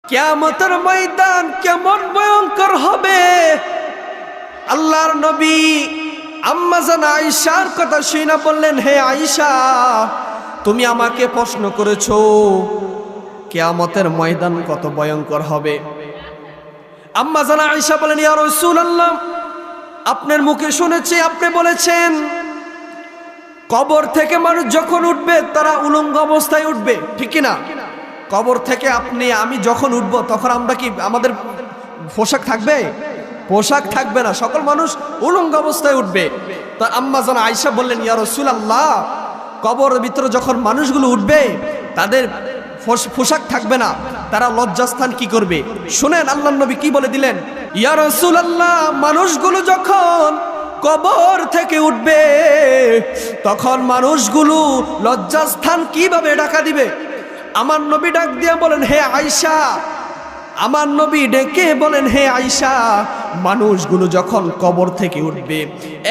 কিয়ামতের ময়দান কেমন ভয়ঙ্কর হবে। আল্লাহর নবী আম্মা জান আয়েশার কথা শুনে বললেন, হে আয়েশা, তুমি আমাকে প্রশ্ন করেছো কিয়ামতের ময়দান কত ভয়ঙ্কর হবে। আম্মা জান আয়েশা বলেন, ইয়া রাসূলুল্লাহ, আপনার মুখে শুনেছি আপনি বলেছেন কবর থেকে মানুষ যখন উঠবে তারা উলঙ্গ অবস্থায় উঠবে, ঠিক কি না? কবর থেকে আমি যখন উঠব তখন আমরা কি আমাদের পোশাক থাকবে? পোশাক থাকবে না, সকল মানুষ উলঙ্গ অবস্থায় উঠবে। তা আম্মা জান আয়েশা বললেন, ইয়া রাসূলুল্লাহ, কবরের ভিতরে যখন মানুষগুলো উঠবে তাদের পোশাক থাকবে না, তারা লজ্জাস্থান কি করবে? শুনেন আল্লাহর নবী কি বলে দিলেন, ইয়া রাসূলুল্লাহ, মানুষগুলো যখন কবর থেকে উঠবে তখন মানুষগুলো লজ্জাস্থান কিভাবে ঢাকা দিবে? আমার নবী ডাক দিয়ে বলেন, হে আয়েশা, আমার নবী ডেকে বলেন, হে আয়েশা, মানুষগুলো যখন কবর থেকে উঠবে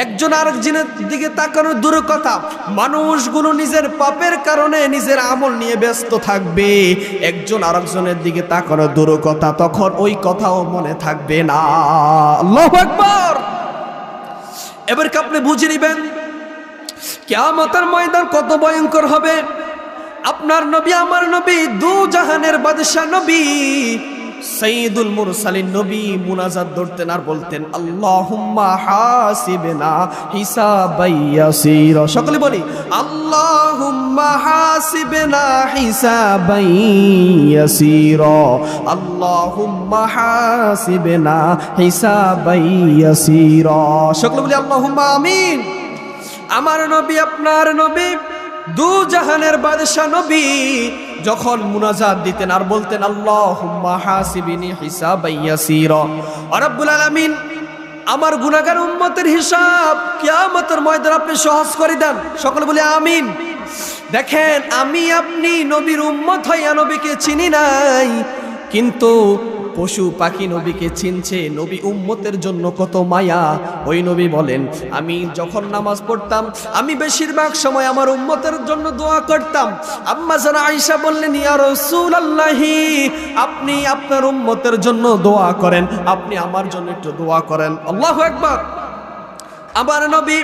একজন আরেকজনের দিকে তাকানোর দূরের কথা, মানুষগুলো নিজের পাপের কারণে নিজের আমল নিয়ে ব্যস্ত থাকবে, একজন আরেকজনের দিকে তাকানোর দূরের কথা, তখন ওই কথাও মনে থাকবে না। আল্লাহু আকবার। এবার কি আপনি বুঝে নিবেন কিয়ামতের ময়দান কত ভয়ঙ্কর হবে। আপনার নবী আমার নবী দু জাহানের বাদশা নবী সাইয়্যিদুল মুরসালিন নবী মুনাজাত ধরতেন আর বলতেন, আল্লাহুম্মা হাসিবনা হিসাবান ইয়াসীরা। সকলে বলি, আল্লাহুম্মা হাসিবনা হিসাবান ইয়াসীরা, আল্লাহুম্মা হাসিবনা হিসাবান ইয়াসীরা। সকলে বলি আল্লাহুম্মা আমিন। আমার নবী আপনার নবী দু জাহানের বাদশা নবী যখন মুনাজাত দিতেন আর বলতেন, আল্লাহুম্মা হাসিবনি হিসাবান ইয়াসীরা, রব্বুল আলামিন আমার গুনাহগার উম্মতের হিসাব কিয়ামতের ময়দানে আপনি সহজ করে দেন। সকলে বলি আমিন। দেখেন, আমি আপনি নবীর উম্মত হইয়া নবীকে চিনি নাই, কিন্তু পশু পাখি নবীকে চিনছে। নবী উম্মতের জন্য কত মায়া। ওই নবী বলেন, আমি যখন নামাজ পড়তাম আমি বেশিরভাগ সময় আমার উম্মতের জন্য দোয়া করতাম। আম্মা জান আয়েশা বললেন, ইয়া রাসূলুল্লাহ, আপনি আপনার উম্মতের জন্য দোয়া করেন, আপনি আমার জন্য একটু দোয়া করেন। আল্লাহু আকবার। আমার নবী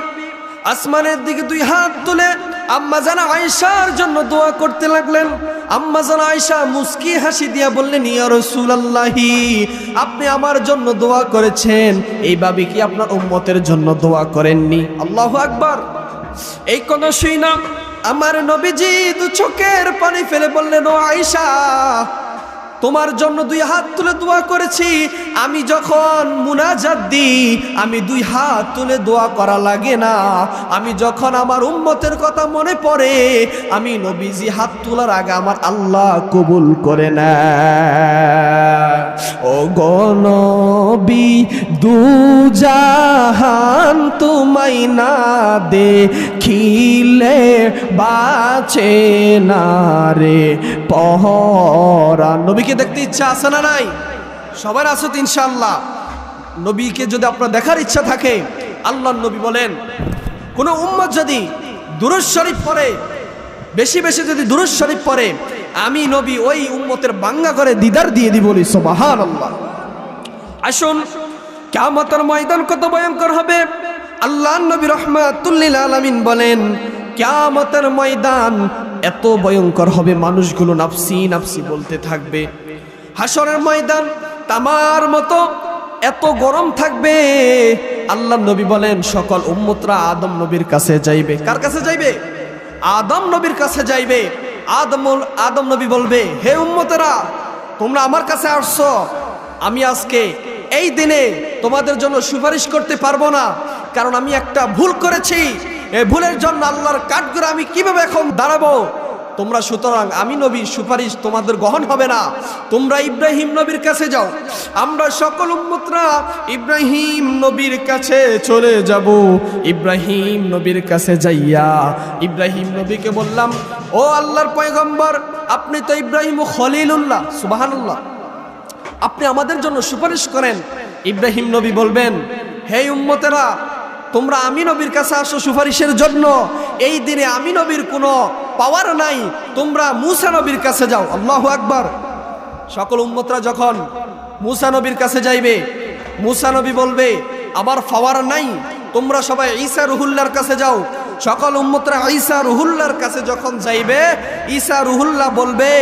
আসমানের দিকে দুই হাত তুলে আম্মা জান আয়েশার জন্য দোয়া করতে লাগলেন। আম্মা জান আয়েশা মুস্কি হাসি দিয়া বললেন, ইয়া রাসূলুল্লাহ, আপনি আমার জন্য দোয়া করেছেন, এইভাবে কি আপনার উম্মতের জন্য দোয়া করেননি? আল্লাহু আকবার। এই কথা শুনে আমার নবীজি দু চোখের পানি ফেলে বললেন, ও আয়েশা, তোমার জন্য দুই হাত তুলে দোয়া করেছি। আমি যখন মুনাজাত দিই আমি দুই হাত তুলে দোয়া করা লাগে না, আমি যখন আমার উম্মতের কথা মনে পড়ে আমি নবীজি হাত তোলার আগে আমার আল্লাহ কবুল করে না। ও গো নবী, দু জাহান তোমায় না দেখিলে বাঁচে না রে পহরান। নবীকে দেখতে ইচ্ছা আছে না নাই? সবার আছে তো ইনশাআল্লাহ। নবীকে যদি আপনার দেখার ইচ্ছা থাকে, আল্লাহর নবী বলেন, কোন উম্মত যদি দুরূদ শরীফ পড়ে, বেশি বেশি যদি দুরূদ শরীফ পড়ে, আমি নবী ওই উম্মতের বাঙ্গা করে দিদার দিয়ে দিব। বলি সুবহানাল্লাহ। আসুন, কিয়ামতের ময়দান কত ভয়ঙ্কর হবে। আল্লাহর নবী রাহমাতুল লিল আলামিন বলেন, কিয়ামতের ময়দান এত ভয়ঙ্কর হবে মানুষগুলো নাফসি নাফসি বলতে থাকবে। হাসরের ময়দান তামার মতো এত গরম থাকবে। আল্লাহর নবী বলেন, সকল উম্মতরা আদম নবীর কাছে যাইবে। কার কাছে যাইবে? আদম নবীর কাছে যাইবে। আদম নবী বলবে, হে উম্মতেরা, তোমরা আমার কাছে আসছো, আমি আজকে এই দিনে তোমাদের জন্য সুপারিশ করতে পারবো না, কারণ আমি একটা ভুল করেছি। এই ভুলের জন্য আল্লাহর কাঠগড়ে আমি কিভাবে এখন দাঁড়াবো? তোমরা সুতরাং আমি নবীর সুপারিশ তোমাদের গ্রহণ হবে না, তোমরা ইব্রাহিম নবীর কাছে যাও। আমরা সকল উম্মতরা ইব্রাহিম নবীর কাছে চলে যাব। ইব্রাহিম নবীর কাছে যাইয়া ইব্রাহিম নবীকে বললাম, ও আল্লাহর পয়গম্বর, আপনি তো ইব্রাহিম খলিলুল্লাহ, সুবহানাল্লাহ, আপনি আমাদের জন্য সুপারিশ করেন। ইব্রাহিম নবী বলবেন, হে উম্মতেরা, তোমরা আমি নবীর কাছে আসো সুপারিশের জন্য। এই দিনে আমি নবীর কোনো পাওয়ার নাই, তোমরা মূসা নবীর কাছে যাও। আল্লাহু আকবার। সকল উম্মতরা যখন মুসা নবীর কাছে যাইবে, মুসা নবী বলবে আমার ফাওয়ার নাই, তোমরা সবাই ঈসা রুহুল্লাহর কাছে যাও। সকল উম্মতরা ঈসা রুহুল্লাহর কাছে যখন যাইবে, ঈসা রুহুল্লাহ বলবে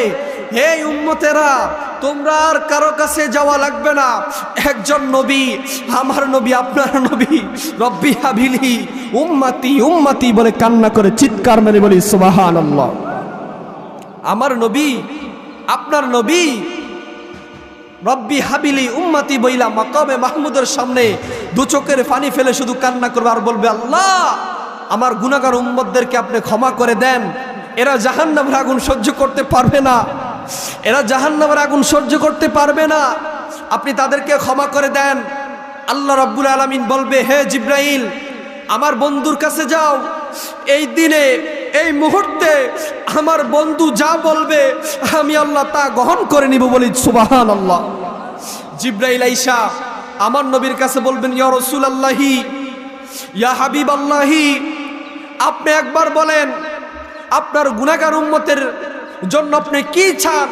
হে উম্মতেরা, তোমরা আর কারো কাছে যাওয়া লাগবে না, একজন নবী, আমার নবী, আপনার নবী, রব্বি হাবিলি উম্মতি উম্মতি বলে কান্না করে চিৎকার মেরে বলি সুবহানাল্লাহ। আমার নবী, আপনার নবী, রব্বি হাবিলি উম্মতি বইলা মাকামে মাহমুদের সামনে দু চোখের পানি ফেলে শুধু কান্না করবে আর বলবে আল্লাহ আমার গুনাহগার উম্মতদেরকে আপনি ক্ষমা করে দেন, এরা জাহান্নামের আগুন সহ্য করতে পারবে না, এরা জাহান্নামের আগুন সহ্য করতে পারবে না, আপনি তাদেরকে ক্ষমা করে দেন। আল্লাহ রাব্বুল আলামিন বলবে হে জিব্রাইল, আমার বন্ধুর কাছে যাও, এই দিনে এই মুহূর্তে আমার বন্ধু যা বলবে আমি আল্লাহ তা গ্রহণ করে নিব বলি সুবহানাল্লাহ। জিব্রাইল আইসা আমার নবীর কাছে বলবেন ইয়া রাসূলুল্লাহি, ইয়া হাবিবাল্লাহি, আপনি একবার বলেন আপনার গুনাহগার উম্মতের জন্য আপনি কি চান?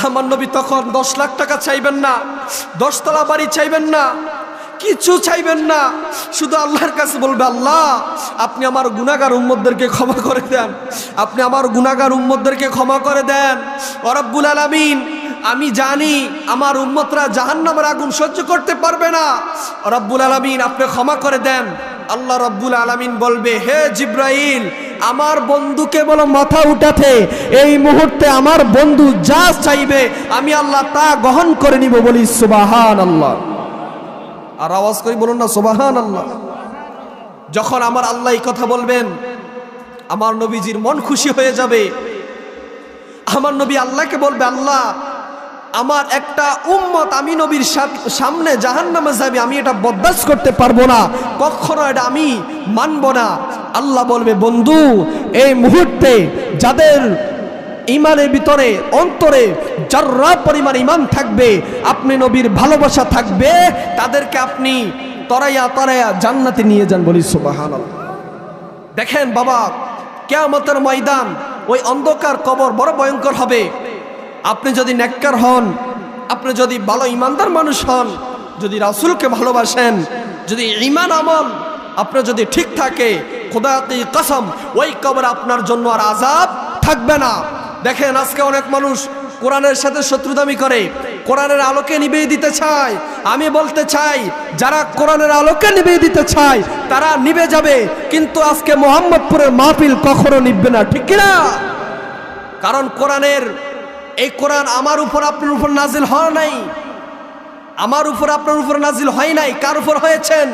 আমার নবী তখন 10 লাখ টাকা চাইবেন না, 10 তলা বাড়ি চাইবেন না, কিছু চাইবেন না, শুধু আল্লাহর কাছে বলবে আল্লাহ আপনি আমার গুনাহগার উম্মতদেরকে ক্ষমা করে দেন, আপনি আমার গুনাহগার উম্মতদেরকে ক্ষমা করে দেন। ও রব্বুল আলামিন, আমি জানি আমার উম্মতরা জাহান্নামের আগুন সহ্য করতে পারবে না, রব্বুল আলামিন আপনি ক্ষমা করে দেন। আল্লাহ রব্বুল আলামিন বলবে হে জিব্রাইল, আমার বন্ধুকে বলো মাথা উঠাতে, এই মুহূর্তে আমার বন্ধু যা চাইবে আমি আল্লাহ তা গ্রহণ করে নিব বলি সুবহানাল্লাহ। আর আওয়াজ করে বলুন না সুবহানাল্লাহ। যখন আমার আল্লাহ এই কথা বলবেন, আমার নবীজির মন খুশি হয়ে যাবে। আমার নবী আল্লাহকে বলবে আল্লাহ আমার একটা উম্মত আমি নবীর সামনে জাহান্নামে যাবে, আমি এটা বরদাস্ত করতে পারবো না, কখনো এটা আমি মানব না। আল্লাহ বলবে বন্ধু, এই মুহূর্তে যাদের ইমানের ভিতরে অন্তরে যাররা পরিমাণ ইমান থাকবে, আপনি নবীর ভালোবাসা থাকবে, তাদেরকে আপনি তরাইয়া তরাইয়া জান্নাতে নিয়ে যান বলি সুবহানাল্লাহ। দেখেন বাবা, কিয়ামতের ময়দান, ওই অন্ধকার কবর বড় ভয়ঙ্কর হবে। আপনি যদি নেককার হন, আপনি যদি ভালো ইমানদার মানুষ হন, যদি রাসূলকে ভালোবাসেন, যদি ঈমান আমল আপনার যদি ঠিক থাকে, খোদা কি কসম ওই কবর আপনার জন্য আর আযাব থাকবে না। দেখেন আজকে অনেক মানুষ কোরআনের সাথে শত্রুতামি করে, কোরআনের আলোকে নিভিয়ে দিতে চায়। আমি বলতে চাই যারা কোরআনের আলোকে নিভিয়ে দিতে চায় তারা নিভে যাবে, কিন্তু আজকে মোহাম্মদপুরের মাহফিল কখনো নিভবে না, ঠিক কিনা? কারণ কোরআনের এই কোরআন আমার উপর আপনার উপর নাজিল হয় নাই, আমার উপর আপনার উপর নাজিল হয় নাই। কার উপর হয়েছেন?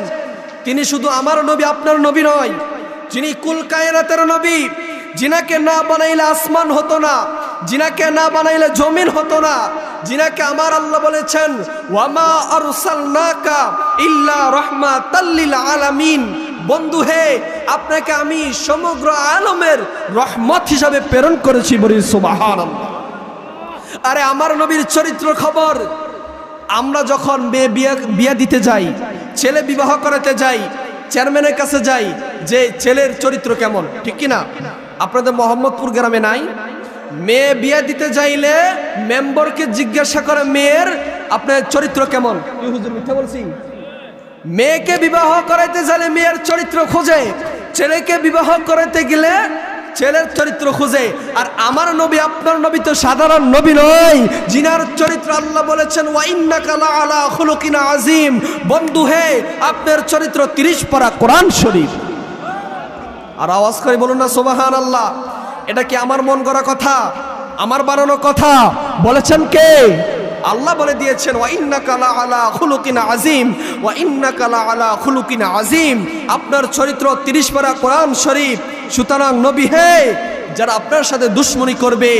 তিনি শুধু আমার নবী আপনার নবী নয়, যিনি কুল কায়নাতের নবী, যিনাকে না বানাইলে আসমান হতো না, যিনাকে না বানাইলে জমিন হতো না, যিনাকে আমার আল্লাহ বলেছেন ওয়ামা আরসালনাকা ইল্লা রাহমাতাল লিল আলামিন। বন্ধু হে, আপনাকে আমি সমগ্র আলমের রহমত হিসাবে প্রেরণ করেছি বলি সুবহানাল্লাহ। আরে আমার নবীর চরিত্র খবর, আমরা যখন বিয়ে দিতে যাই, ছেলে বিবাহ করাতে যাই, চেয়ারম্যানের কাছে যাই যে ছেলের চরিত্র কেমন, ঠিক কিনা? আপনাদের মোহাম্মদপুর গ্রামে নাই? মেয়ে বিয়ে দিতে যাইলে মেম্বারকে জিজ্ঞাসা করে মেয়ের আপনার চরিত্র কেমন। হুজুর মিথ্যা বলছি? মেয়েকে বিবাহ করাইতে গেলে মেয়ের চরিত্র খোঁজে, ছেলেকে বিবাহ করাইতে গেলে ছেলের চরিত্র খুঁজে। আর আমার নবী আপনার নবী তো সাধারণ নবী নয়, জিনার চরিত্র আল্লাহ বলেছেন ওয়া ইন্নাকা লাআলা খুলুকিন আযীম। বন্ধু হে, আপনার চরিত্র 30 পারা কোরআন শরীফ। আর আওয়াজ করে বলুন না সুবহানাল্লাহ। এটা কি আমার মন গড়া কথা, আমার বানানো কথা? বলেছেন কে? আল্লাহ বলে দিয়েছেন ওয়া ইন্নাকা লাআলা খুলুকিন আযীম, ওয়া ইন্নাকা লাআলা খুলুকিন আযীম। আপনার চরিত্র 30 পারা কোরআন শরীফ। সুতরাং নবী হে, যারা আপনার সাথে দুশ্মনী করবে,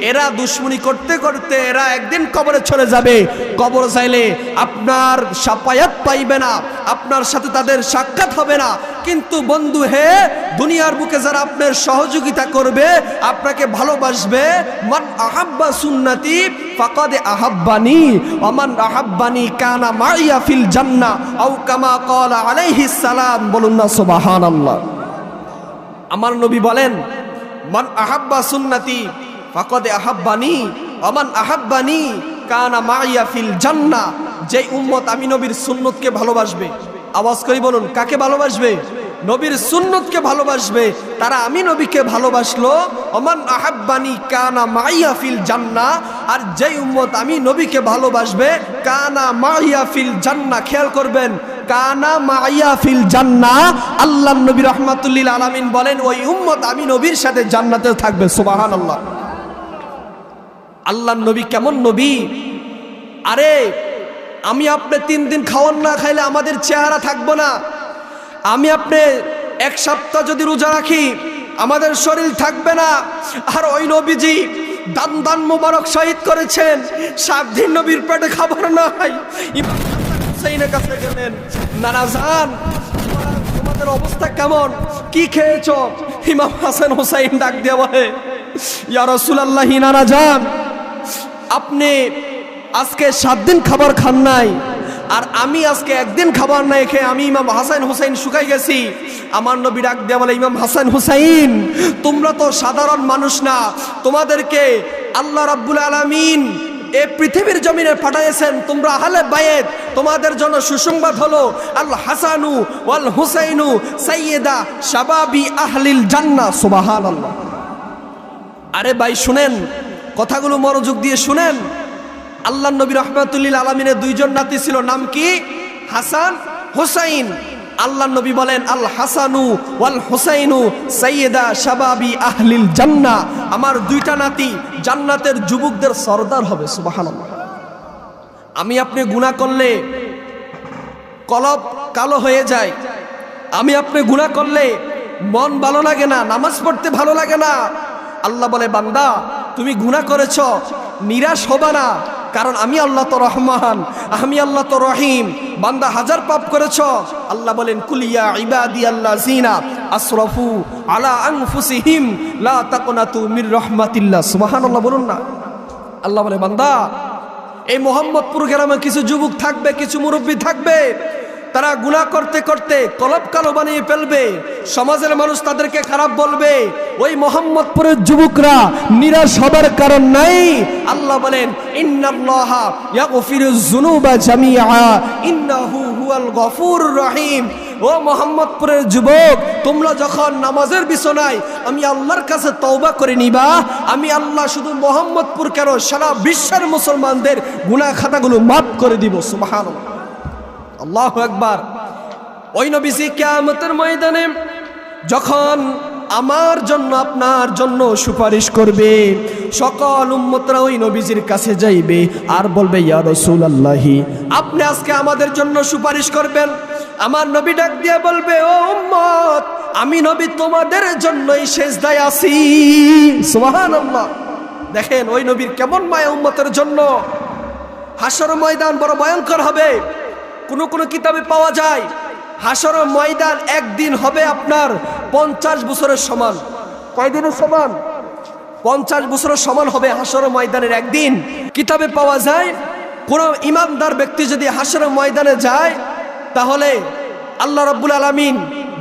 এরা দুশ্মনী করতে করতে এরা একদিন কবরে চলে যাবে। কবর চাইলে আপনার সাফায়াত পাইবে না, আপনার সাথে তাদের সাক্ষাৎ হবে না। কিন্তু বন্ধু হে, দুনিয়ার বুকে যারা আপনার সহযোগিতা করবে, আপনাকে ভালোবাসবে, মান আহাব্বা সুন্নতি ফাকাদ আহাব্বানি ওয়া মান আহাব্বানি কানা মাইয়া ফিল জান্নাহ আও কামা ক্বালা আলাইহিস সালাম। বলুন না সুবহানাল্লাহ। আমার নবী বলেন মান আহাব্বা সুন্নতি ফাকাদ আহাব্বানি ওমান আহাব্বানি কানা মাইয়া ফিল জান্নাহ, যে উম্মত আমি নবীর সুন্নতকে ভালোবাসবে, আওয়াজ করে বলুন কাকে ভালোবাসবে? নবীর সুন্নতকে ভালোবাসবে, তারা আমি নবীকে ভালোবাসলো। ওমান আহাব্বানি কানা মাইয়া ফিল জান্নাহ, আর যেই উম্মত আমি নবীকে ভালোবাসবে কানা মাইয়া ফিল জান্নাহ। খেয়াল করবেন, কানা মাইয়া ফিল জান্নাহ, আল্লাহর নবী রাহমাতুল লিল আলামিন বলেন ওই উম্মত আমি নবীর সাথে জান্নাতে থাকবে। সুবহানাল্লাহ। আল্লাহর নবী কেমন নবী! আরে আমি আপনি 3 দিন খাওয়ান না খাইলে আমাদের চেহারা থাকবো না। আমি আপনি 1 সপ্তাহ যদি রোজা রাখি আমাদের শরীর থাকবে না। আর ওই নবীজি দান দান মোবারক শহীদ করেছেন, 7 দিন নবীর পেটে খাবার নাই। ইমাম হাসান হুসাইনের কাছে গেলেন, নানা জান তোমাদের অবস্থা কেমন, কি খেয়েছো? ইমাম হাসান হুসাইন ডাক দিয়ে বলে, ইয়া রাসূলুল্লাহ, নানা জান আপনি আজকে 7 দিন খাবার খান নাই, আর আমি আজকে 1 দিন খাবার নাই খেয়ে আমি ইমাম হাসান হুসাইন শুকাই গেছি। আমার নবী ডাক দিয়ে বলে, ইমাম হাসান হুসাইন তোমরা তো সাধারণ মানুষ না, তোমাদেরকে আল্লাহ রাব্বুল আলামিন এই পৃথিবীর জমিনে পাঠিয়েছেন, তোমরা আহলে বাইত, তোমাদের জন্য সুসংবাদ হলো আল হাসানু ওয়াল হুসাইনু সাইয়্যিদা শাবাবি আহলিল জান্নাহ। সুবহানাল্লাহ। আরে ভাই শুনেন, কথাগুলো মনোযোগ দিয়ে শুনেন। আল্লাহর নবী রাহমাতুল লিল আলামিনের 2 জন নাতি ছিল, নাম কি? হাসান, হুসাইন। আল্লাহর নবী বলেন আল হাসানু ওয়াল হুসাইনু সাইয়্যিদা শাবাবি আহলিল জান্নাহ, আমার 2টা নাতি জান্নাতের যুবকদের সরদার হবে। সুবহানাল্লাহ। আমি আপনি গুনাহ করলে কলব কালো হয়ে যায়, আমি আপনি গুনাহ করলে মন ভালো লাগে না, নামাজ পড়তে ভালো লাগে না। আল্লাহ বলে, বান্দা তুমি গুনাহ করেছো, নিরাশ হবা না, কারণ আমি আল্লাহ তো রহমান, আমি আল্লাহ তো রহিম। বান্দা 1000 পাপ করেছো, আল্লাহ বলেন কুলিয়া ইবাদিয়াল্লাযিনা আসরাফু আলা আনফুসিহিম লা তাকনাতু মির রাহমাতিল্লাহ। সুবহানাল্লাহ বলুন না। আল্লাহ বলে, বান্দা এই মোহাম্মদপুর গ্রামে কিছু যুবক থাকবে, কিছু মুরব্বী থাকবে, তারা গুনাহ করতে করতে কলব কালো বানিয়ে ফেলবে, সমাজের মানুষ তাদেরকে খারাপ বলবে। ওই মোহাম্মদপুরের যুবকরা নিরাশ হবার কারণ নাই। আল্লাহ বলেন ইন্নাল্লাহা ইয়াগফিরুয যুনুবা জামিআ ইন্নাহু হুয়াল গফুরুর রহিম। ও মোহাম্মদপুরের যুবক, তোমরা যখন নামাজের বিছানায় আমি আল্লাহর কাছে তওবা করে নিবা, আমি আল্লাহ শুধু মোহাম্মদপুর কেন সারা বিশ্বের মুসলমানদের গুনাহ খাতাগুলো মাফ করে দিব। সুবহানাল্লাহ, আল্লাহু আকবার। ওই নবীজি কিয়ামতের ময়দানে যখন আমার জন্য আপনার জন্য সুপারিশ করবে, সকল উম্মতরা ওই নবীজির কাছে যাইবে আর বলবে, ইয়া রাসূলুল্লাহ আপনি আজকে আমাদের জন্য সুপারিশ করবেন। আমার নবী ডাক দিয়ে বলবে, ও উম্মত আমি নবী তোমাদের জন্যই সিজদায় আছি। সুবহানাল্লাহ। দেখেন ওই নবীর কেমন মায়া উম্মতের জন্য। হাসর ময়দান বড় ভয়ঙ্কর হবে। কোন কোন কিতাবে পাওয়া যায় হাসর ময়দান একদিন হবে আপনার 50 বছরের সমান। কয় দিনের সমান? 50 বছরের সমান হবে হাসর ময়দানের একদিন। কিতাবে পাওয়া যায় কোন ইমানদার ব্যক্তি যদি হাসর ময়দানে যায়, তাহলে আল্লাহ রাব্বুল আলামিন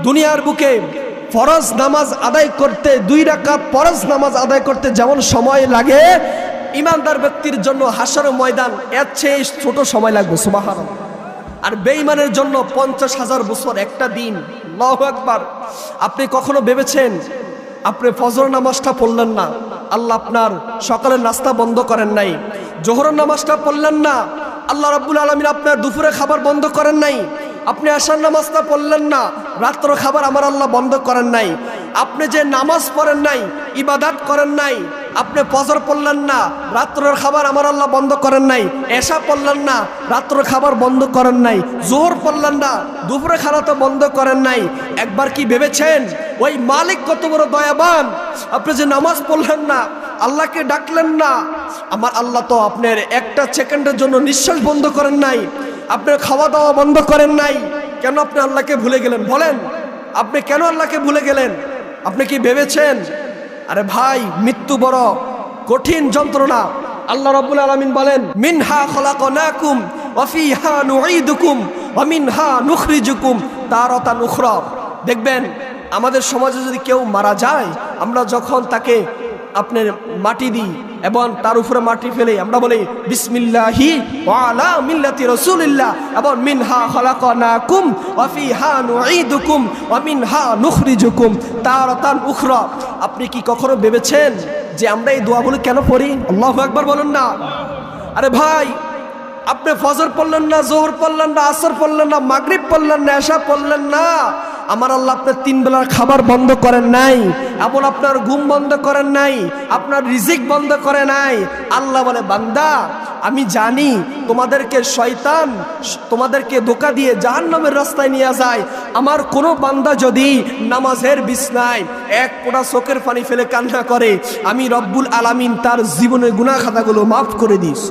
দুনিয়ার বুকে ফরজ নামাজ আদায় করতে 2 রাকাত ফরজ নামাজ আদায় করতে যেমন সময় লাগে, ইমানদার ব্যক্তির জন্য হাসর ময়দান এর চেয়ে ছোট সময় লাগবে। সুবহানাল্লাহ। আর বেঈমানের জন্য 50,000 বছর একটা দিন। আল্লাহু আকবার। আপনি কখনো ভেবেছেন আপনি ফজর নামাজটা পড়লেন না, আল্লাহ আপনার সকালের নাস্তা বন্ধ করেন নাই, জোহরের নামাজটা পড়লেন না, আল্লাহ রাব্বুল আলামিন আপনার দুপুরে খাবার বন্ধ করেন নাই, আপনি আশার নামাজটা পড়লেন না, রাত্র খাবার আমার আল্লাহ বন্ধ করেন নাই, আপনি যে নামাজ পড়েন নাই, ইবাদত করেন নাই, আপনি ফজর পড়লেন না, রাত্রের খাবার আমার আল্লাহ বন্ধ করেন নাই, এশা পড়লেন না, রাত্রের খাবার বন্ধ করেন নাই, জোহর পড়লেন না, দুপুরে খানা তো বন্ধ করেন নাই। একবার কি ভেবেছেন ওই মালিক কত বড় দয়াবান? আপনি যে নামাজ পড়লেন না, আল্লাহকে ডাকলেন না, আমার আল্লাহ তো আপনার একটা সেকেন্ডের জন্য নিঃশ্বাস বন্ধ করেন নাই, আপনার খাওয়া দাওয়া বন্ধ করেন নাই। কেন আপনি আল্লাহকে ভুলে গেলেন? বলেন, আপনি কেন আল্লাহকে ভুলে গেলেন? আপনি কি ভেবেছেন? আরে ভাই, মৃত্যু বড় কঠিন যন্ত্রণা। আল্লাহ রাব্বুল আলামিন বলেন, মিনহা খলাকনাকুম ওয়া ফিহা নুঈদুকুম ওয়া মিনহা নুখরিজুকুম তারাতান উখরা। দেখবেন আমাদের সমাজে যদি কেউ মারা যায়, আমরা যখন তাকে আপনার মাটি দিই, এবং তার উপরে মাটি ফেলে আমরা বলি বিসমিল্লাহি ওয়া আলা মিল্লাতি রাসূলিল্লাহ, এবং মিনহা খালাকনাকুম ওয়া ফিহা নুঈদুকুম ওয়া মিনহা নুখরিজুকুম তারাতান উখরা। আপনি কি কখনো ভেবেছেন যে আমরা এই দোয়াগুলো কেন পড়ি? আল্লাহু আকবার বলুন না। আরে ভাই, আপনি ফজর পড়লেন না, যোহর পড়লেন না, আসর পড়লেন না, মাগরিব পড়লেন না, এশা পড়লেন না, আমার আল্লাহ আপনার 3 বেলার খাবার বন্ধ করেন নাই, এবং আপনার ঘুম বন্ধ করেন নাই, আপনার রিজিক বন্ধ করে নাই। আল্লাহ বলে, বান্দা আমি জানি তোমাদেরকে শয়তান তোমাদেরকে ধোঁকা দিয়ে জাহান্নামের রাস্তায় নিয়ে যায়। আমার কোনো বান্দা যদি নামাজের বিছনায় এক ফোঁটা চোখের পানি ফেলে কান্না করে, আমি রব্বুল আলামিন তার জীবনের গুনাহ খাতাগুলো মাফ করে দিস।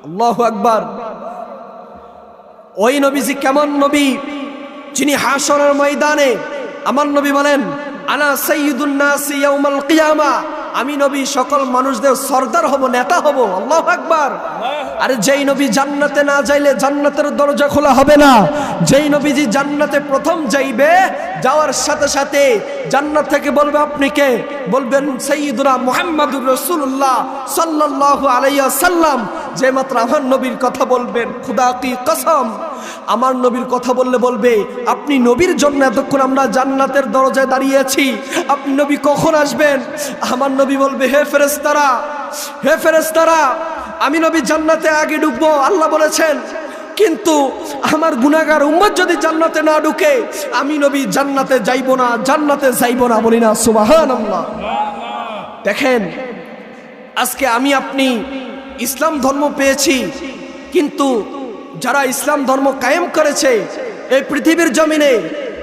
আল্লাহু আকবার। ওই নবীজি কেমন নবী, যিনি হাশরের ময়দানে আমার নবী বলেন, আনা সাইয়্যিদুন নাসি ইয়াউমাল কিয়ামা, আমি নবী সকল মানুষদের সরদার হব, নেতা হব। আল্লাহু আকবার। আরে যেই নবী জান্নাতে না যাইলে জান্নাতের দরজা খোলা হবে না। যেই নবীজি জান্নাতে প্রথম যাইবে, যাওয়ার সাথে সাথে জান্নাত থেকে বলবে আপনি কে? বলবেন সাইয়্যিদুনা মুহাম্মাদুর রাসূলুল্লাহ সাল্লাল্লাহু আলাইহি ওয়াসাল্লাম। যে মাত্র আমার নবীর কথা বলবেন, খুদা কি কসম, আমার নবীর কথা বললে বলবে আপনি নবীর জন্য এতক্ষণ আমরা জান্নাতের দরজায় দাঁড়িয়ে আছি, আপনি নবী কখন আসবেন? আমার নবী বলবে, হে ফেরেশতারা, হে ফেরেশতারা, আমি নবী জান্নাতে আগে ঢুকবো, আল্লাহ বলেছেন, কিন্তু আমার গুনাহগার উম্মত যদি জান্নাতে না ঢুকে আমি নবী জান্নাতে যাইব না, জান্নাতে যাইব না। বলি না সুবহানাল্লাহ। দেখেন, আজকে আমি আপনি ইসলাম ধর্ম পেয়েছি, কিন্তু যারা ইসলাম ধর্ম কায়েম করেছে এই পৃথিবীর জমিনে,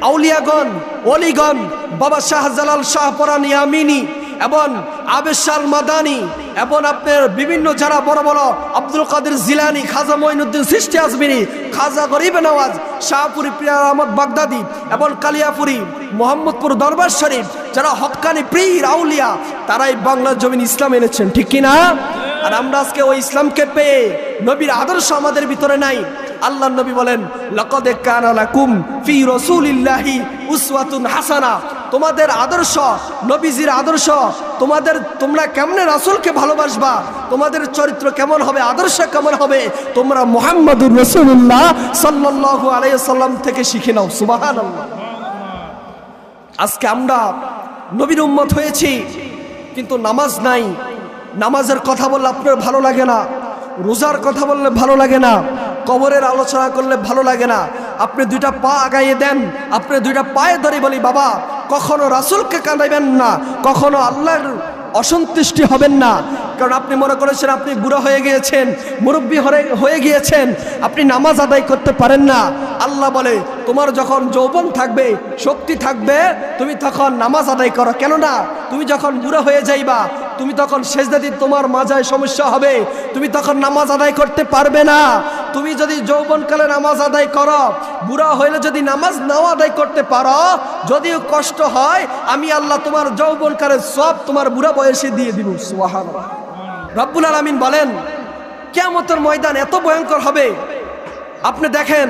আউলিয়াগণ, ওলিগণ, বাবা শাহজালাল শাহপরান ইয়ামিনী এবং আবেশাল মাদানী এবং আপনার বিভিন্ন যারা বড় বড় আব্দুল কাদের জিলানী, খাজা মঈনুদ্দিন চিশতি আজমিরি, খাজা গরিব নওয়াজ, শাহপুরি পিয়ার আহমদ বাগদাদি এবং কালিয়াপুরি মোহাম্মদপুর দরবার শরীফ, যারা হক্কানি পীর আউলিয়া, তারাই বাংলার জমিন ইসলাম এনেছেন, ঠিক কিনা? আর আমরা আজকে ওই ইসলামকে পেয়ে নবীর আদর্শ আমাদের ভিতরে নাই। আল্লাহর নবী বলেন, লাকাদ কানা লাকুম ফি রাসূলিল্লাহি উসওয়াতুন হাসানা। তোমাদের আদর্শ, নবীজির আদর্শ, তোমরা কেমনে রাসূলকে ভালোবাসবা, তোমাদের চরিত্র কেমন হবে, আদর্শ কেমন হবে, তোমরা মুহাম্মাদুর রাসূলুল্লাহ সাল্লাল্লাহু আলাইহি ওয়াসাল্লাম থেকে শিখে নাও। সুবহানাল্লাহ। আজকে আমরা নবীর উম্মত হয়েছি, কিন্তু নামাজ নাই। নামাজের কথা বললে আপনার ভালো লাগে না, রোজার কথা বললে ভালো লাগে না, কবরের আলোচনা করলে ভালো লাগে না। আপনি 2টা পা আগাইয়ে দেন, আপনি 2টা পায়ে ধরে বলি, বাবা কখনো রাসূলকে কাঁদাইবেন না, কখনো আল্লাহর অসন্তুষ্টি হবেন না। কারণ আপনি মনে করেছেন আপনি বুড়া হয়ে গিয়েছেন, মুরব্বী হয়ে গিয়েছেন, আপনি নামাজ আদায় করতে পারেন না। আল্লাহ বলে, তোমার যখন যৌবন থাকবে, শক্তি থাকবে, তুমি তখন নামাজ আদায় করো। কেননা তুমি যখন বুড়া হয়ে যাইবা, তুমি তখন সেজদা দিতে তোমার মাজায় সমস্যা হবে, তুমি তখন নামাজ আদায় করতে পারবে না। তুমি যদি যৌবনকালে নামাজ আদায় করো, বুড়া হইলে যদি নামাজ নাও আদায় করতে পারো, যদিও কষ্ট হয়, আমি আল্লাহ তোমার যৌবনকালের সব তোমার বুড়া বয়সে দিয়ে দিব। সুবহানাল্লাহ। রব্বুল আলামিন বলেন, কিয়ামতের ময়দান এত ভয়ঙ্কর হবে। আপনি দেখেন,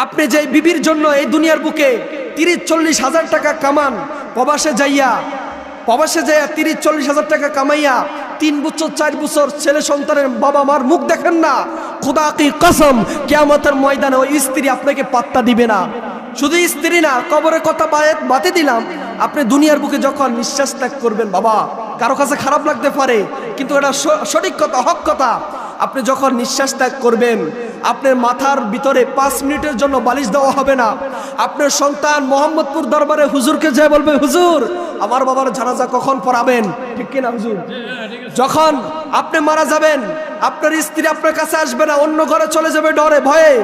আপনি যে বিবির জন্য এই দুনিয়ার বুকে 30-40 হাজার টাকা কামান, প্রবাসে যাইয়া 30-40 হাজার টাকা কামাইয়া 3 বছর 4 বছর ছেলে সন্তানের বাবা মার মুখ দেখেন না, খুদা কি কসম, কিয়ামতের ময়দানে ওই স্ত্রী আপনাকে পাত্তা দিবে না। শুধু স্ত্রী না, কবরের কথা বাতি দিলাম, আপনি দুনিয়ার বুকে যখন নিঃশ্বাস ত্যাগ করবেন, বাবা কারো কাছে খারাপ লাগতে পারে, কিন্তু এটা সঠিক কথা, হক কথা। আপনি যখন নিঃশ্বাস ত্যাগ করবেন, আপনার মাথার ভিতরে 5 মিনিটের জন্য বালিশ দেওয়া হবে না। আপনার সন্তান মোহাম্মদপুর দরবারে হুজুরকে যায় বলবে, হুজুর আমার বাবার জানাজা কখন পড়াবেন, ঠিক কিনা হুজুর? যখন আপনি মারা যাবেন, আপনার স্ত্রী আপনার কাছে আসবে না, অন্য ঘরে চলে যাবে ডরে ভয়ে।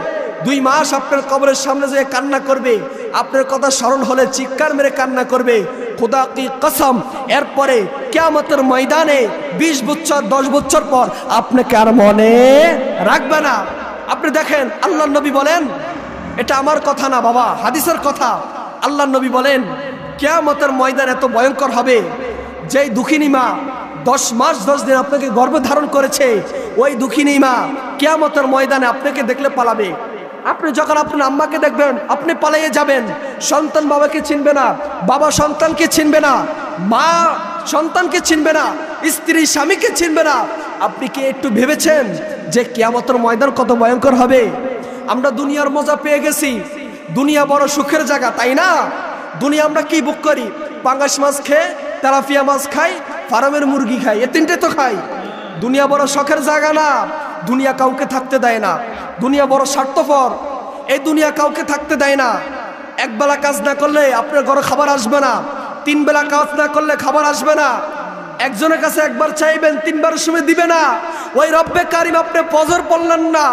2 মাস আপনার কবরের সামনে যেয়ে কান্না করবে, আপনার কথা স্মরণ হলে চিৎকার মেরে কান্না করবে। খুদা কি কসম, এরপরে কিয়ামতের ময়দানে 20 বছর 10 বছর পর আপনাকে আর মনে রাখবে না। আপনি দেখেন, আল্লাহর নবী বলেন, এটা আমার কথা না বাবা, হাদিসের কথা। আল্লাহর নবী বলেন, কিয়ামতের ময়দান এত ভয়ঙ্কর হবে, যেই দুঃখিনী মা 10 মাস 10 দিন আপনাকে গর্ভে ধারণ করেছে, ওই দুঃখিনী মা কিয়ামতের ময়দানে আপনাকে দেখলে পালাবে। আপনি যখন আপনার আম্মাকে দেখবেন, আপনি পালিয়ে যাবেন। সন্তান বাবাকে চিনবে না, বাবা সন্তানকে চিনবে না, মা সন্তানকে চিনবে না, স্ত্রী স্বামীকে চিনবে না। আপনি কি একটু ভেবেছেন যে কিয়ামতের ময়দান কত ভয়ঙ্কর হবে? আমরা দুনিয়ার মজা পেয়ে গেছি, দুনিয়া বড় সুখের জায়গা, তাই না? দুনিয়া আমরা কি বুক করি? পাঙ্গাস মাছ খেয়ে, তেলাপিয়া মাছ খাই, ফার্মের মুরগি খাই, এ তিনটে তো খাই। দুনিয়া বড় শখের জায়গা না, দুনিয়া কাউকে থাকতে দেয় না। দুনিয়া বড় স্বার্থপর, এই দুনিয়া কাউকে থাকতে দেয় না। একবেলা কাজ না করলে আপনার ঘরে খাবার আসবে না, 3 বেলা কাজ না করলে খাবার আসবে না। একজনের কাছে একবার চাইবেন, 3 বারের সময় দিবে না। ওই রব্বে কারিম আপনি ফজর পড়লেন না,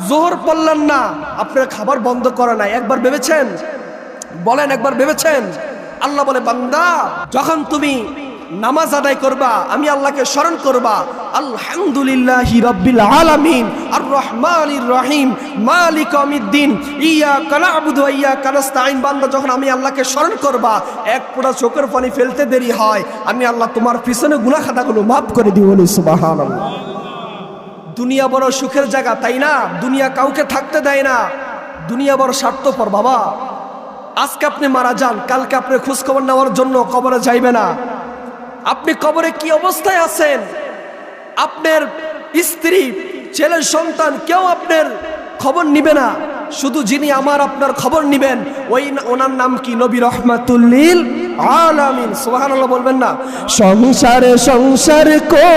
জোহর পড়লেন না, আপনার খাবার বন্ধ করে নাই। একবার ভেবেছেন? বলেন, একবার ভেবেছেন? আল্লাহ বলে, বান্দা যখন তুমি নামাজ আদায় করবা, আমি আল্লাহকে স্মরণ করবা, আলহামদুলিল্লাহি রাব্বিল আলামিন আর রহমানির রহিম মালিক ইয়াউমিদ্দিন ইয়াকা না'বুদু ওয়া ইয়াকা নাস্তাঈন। বান্দা যখন আমি আল্লাহকে স্মরণ করবা, এক ফোঁটা চোখের পানি ফেলতে দেরি হয়, আমি আল্লাহ তোমার পিছনে গুনাহ খাতাগুলো মাফ করে দিব। বলি সুবহানাল্লাহ। দুনিয়া বড় সুখের জায়গা, তাই না? দুনিয়া কাউকে থাকতে দেয় না, দুনিয়া বড় স্বার্থপর। বাবা, আজকে আপনি মারা যান, কালকে আপনি খোঁজ খবর নেওয়ার জন্য কবরে যাইবে না। আপনি কবরে কি অবস্থায় আছেন, আপনার স্ত্রী, ছেলে, সন্তান কেউ আপনার খবর নিবে না। শুধু যিনি আমার আপনার খবর নিবেন, ওনার নাম কি? নবী রাহমাতুল লিল আলামিন। সুবহানাল্লাহ বলবেন না? সংসারে সংসার কো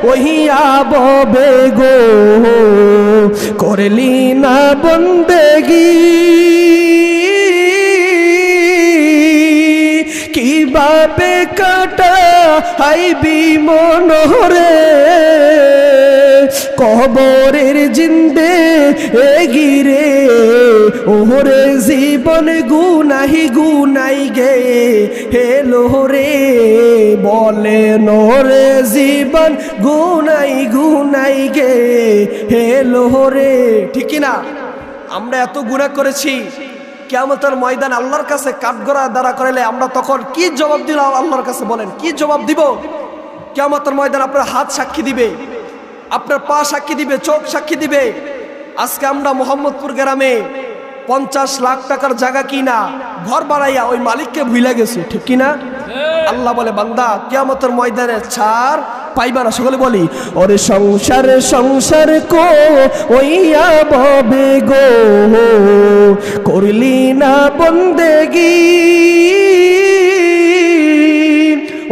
ওহিয়া ববে গো, করলি না বন্দেগি, কিভাবে কাটা হাইবি মনোরে, কবরের জিন্দে এগিরে, ওরে জীবন গুনাহি গুনাই গে হেলো রে, বলে নোরে জীবন গুনাই গুনাই গে হেলো রে। ঠিক না? আমরা এত গুনাহ করেছি, কিয়ামতের ময়দান আল্লাহর কাছে কাঠগড়া দাঁড়া করাইলে আমরা তখন কি জবাব দিব আল্লাহর কাছে? বলেন, কি জবাব দিব? কিয়ামতের ময়দান আপনার হাত সাক্ষী দিবে, আপনার পা সাক্ষী দিবে, চোখ সাক্ষী দিবে। আজকে আমরা মোহাম্মদপুর গ্রামে 50 লাখ টাকার জায়গা কিনা ঘর বানাইয়া ওই মালিককে ভুলে গেছি, ঠিক কিনা? আল্লাহ বলে, বান্দা কিয়ামতের ময়দানে ছাড় পাইবা না। সকলে বলি, ওরে সংসার সংসার কো ওইয়া ববে গো, করলি না বন্দেগি,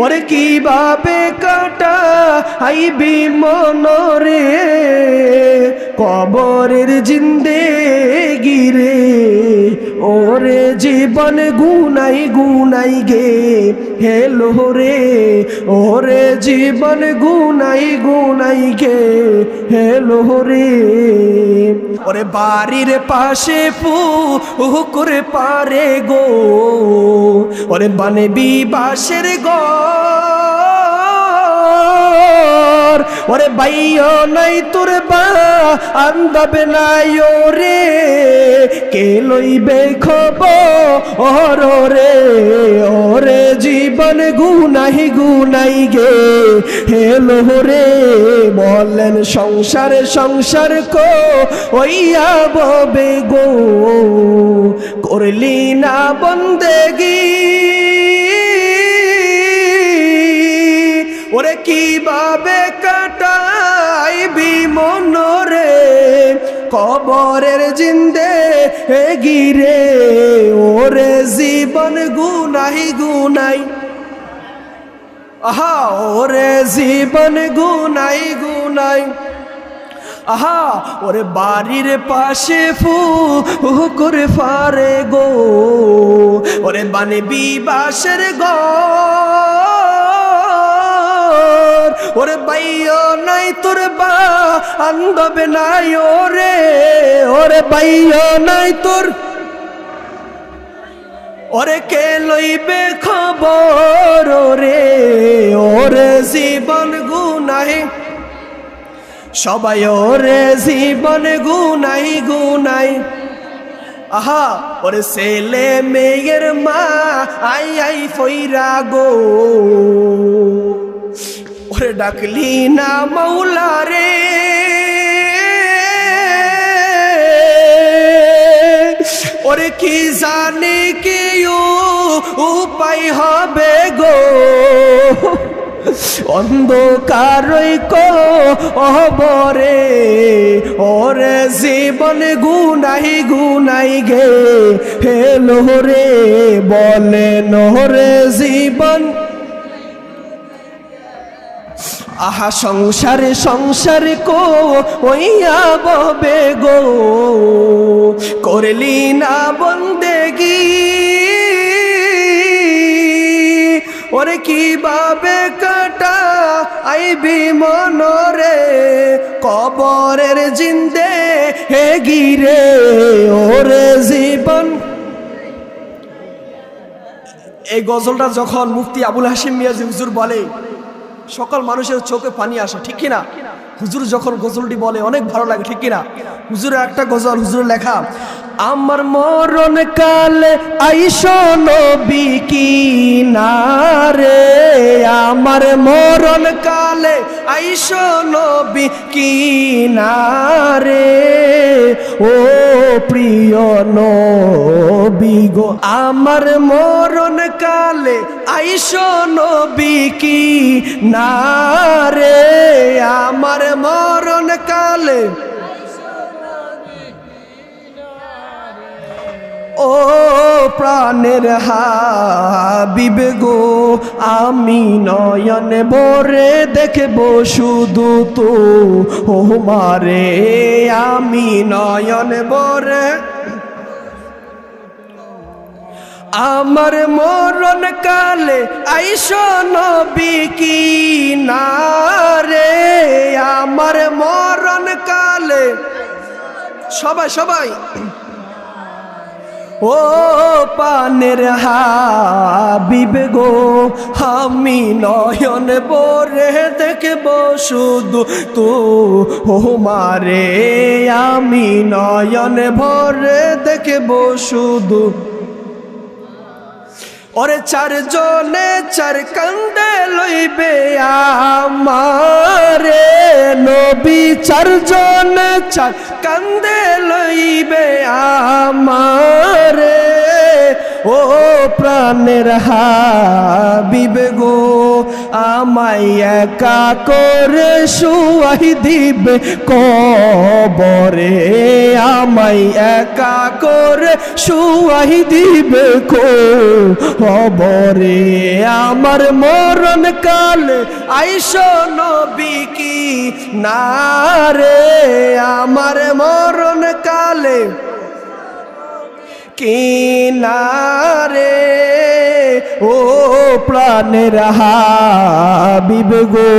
ওরে কিভাবে কাটা আইবি মনরে, কবরের জিন্দেগি রে, ওরে জীবন গুনাই গুনাই গে হেলো রে, ওরে জীবন গুনাই গুনাই গে হেলো রে। ওরে বাড়ির পাশে পুকুর পারে গো, ওরে বানবি বাঁশের ঘর, ওরে বাইও নাই তোর বা আন্দাবে নাই ওরে, কে লইবে খবর রে, ওরে জীবন গুনাহি গুনাই গে হেলো রে, বলেন সংসার সংসার কো ওইয়া ববে গো, করলি না বন্দেগি, ওরে কিভাবে কাটাইবি মনরে, কবরের জিন্দেগি রে, ওরে জীবন গুনাহি গুনাই, আহা ওরে জীবন গুনাই গুনাই, আহা ওরে বাড়ির পাশে পুকুর পারে গো, ওরে বানবি বাঁশের ঘর, ওরে বাইও নাই তোর বা আন্দবে নাই ওরে, ওরে বাইও নাই তোর, ওরে কে লইবে খবর রে, ওরে জীবন গুনাই, সবাই ওরে জীবন গুনাই গুনাই, আহা ওরে ছেলে মেয়ের মা আই আই ফইরা গো, ওরে ডাকলি না মৌলা রে, ওরে কি জানি কি উপায় হবে গো, অন্ধকারই কবরে ওরে জীবন গুনাই গুনাই গে হেলো রে বলে নহরে জীবন আহা সংসারে সংসারে কো ওইয়া ববে গো করলি না বন্দেগি ওরে কিভাবে কাটা আইবি মনরে কবরের জিন্দে হে গিরে ওরে জীবন। এই গজলটা যখন মুফতি আবুল হাশিম মিয়াজি হুজুর বলে সকল মানুষের চোখে পানি আসে, ঠিক কিনা? হুজুর যখন গজলটি বলে অনেক ভালো লাগে, ঠিক কিনা? হুজুরের একটা গজল, হুজুরের লেখা, আমার মরণ কালে আইসো নবী কিনারে, আমার মরণ কালে আইসো নবী কিনারে, ও প্রিয় নবী গো আমার মরণ কালে আইসো নবী কিনারে, আমার মরণ কালে ও প্রাণের হাবিব গো আমি নয়ন ভরে দেখব শুধু তো ও মারে, আমি নয়ন ভরে আমার মরণ কালে আইসো নবী কিনারে, আমার মরণ কালে সবাই সবাই ও পানের হাবিব গো আমি নয়ন ভরে দেখব শুধু তো ও মারে, আমি নয়ন ভরে দেখব শুধু। ওরে চারজনে চার কান্দে লইবে আমারে নবী, চারজনে চার কান্দে লইবে আমারে, ও প্রাণের হাবিব গো আমায় একা করে শুয়াই দিবে কবরে, আমায় একা করে শুয়াই দিবে কবরে, আমার মরণ কালে আইসো নবী কিনারে, আমার মরণ কালে কিনারে, ও প্রাণের হাবিব গো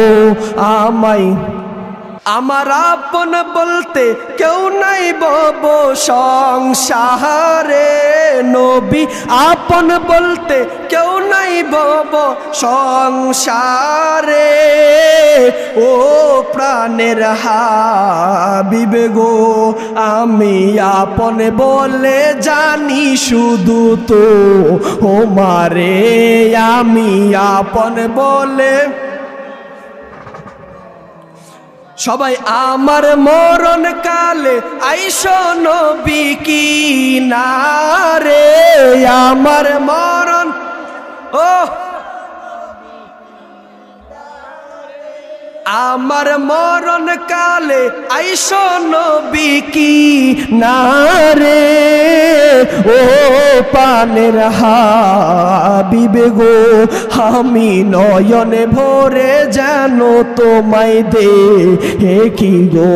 আমায় আমার আপন বলতে কেউ নাই বব সংসারে নবী, আপন বলতে কেউ নাই বব সংসারে, ও প্রাণের হাবিব গো আমি আপন বলে জানি শুধু তো ও মারে, আমি আপন বলে সবাই আমার মরণ কালে আইসো নবী কিনারে, আমার মরণ ও আমার মরণ কালে আইসো নবী কিনারে, ও পানের হাবিব গো আমি নয়নে ভরে যেন তোমায় দেখি গো।